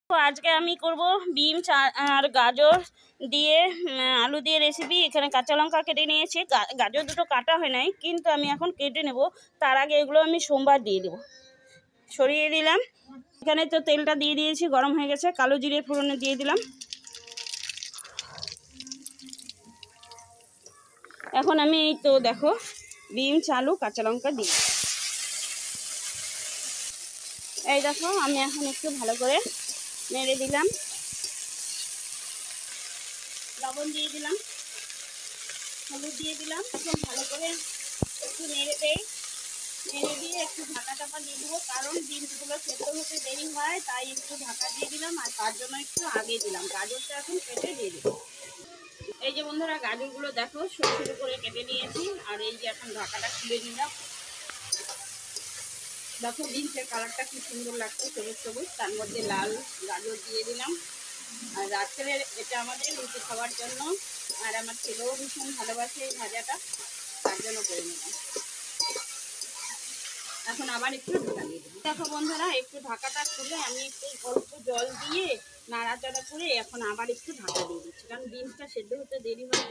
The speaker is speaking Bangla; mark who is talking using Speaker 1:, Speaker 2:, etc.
Speaker 1: তো আজকে আমি করব বিম আর গাজর দিয়ে আলু দিয়ে রেসিপি। এখানে কাঁচা লঙ্কা কেটে নিয়েছি, গাজর দুটো কাটা হয় নাই, কিন্তু আমি এখন কেটে নেব। তার আগে এগুলো আমি সোমবার দিয়ে দেবো। সরিয়ে দিলাম। এখানে তো তেলটা দিয়ে দিয়েছি, গরম হয়ে গেছে। কালো জিরে ফোড়নে দিয়ে দিলাম। এখন আমি এই তো দেখো বিম আলু কাঁচা লঙ্কা দিই। এই দেখো আমি এখন একটু ভালো করে নেড়ে দিলাম, লবণ দিয়ে দিলাম, হলুদ দিয়ে দিলাম। এখন ভালো করে একটু নেড়ে দেই। নেড়ে দিয়ে একটু ঢাকা চাপা দিয়ে দেবো, কারণ বিনসগুলো সেদ্ধ হতে দেরি হয়, তাই একটু ঢাকা দিয়ে দিলাম। আর তার জন্য একটু আগে দিলাম। গাজরটা এখন কেটে দিয়ে দেবো। এই যে বন্ধুরা গাজরগুলো দেখো ছোট ছোট করে কেটে নিয়েছি। আর এই যে এখন ঢাকাটা খুলে নিলাম। দেখো বিনসের কালারটা কি সুন্দর লাগছে, সবুজ সবুজ। তার মধ্যে লাল গাজর দিয়ে দিলাম। আর রাত্রের এটা আমাদের রুটি খাওয়ার জন্য। আর আমার ছেলেও ভীষণ ভালোবাসে এই ভাজাটা, তার জন্য করে নিলাম। এখন আবার একটু ঢাকা দিয়ে দেবো। দেখো বন্ধুরা একটু ঢাকাটা খুলে আমি একটু অল্প জল দিয়ে নাড়াচাড়া করে এখন আবার একটু ঢাকা দিয়ে দিচ্ছি, কারণ বিনসটা সেদ্ধ হতে দেরি হয়।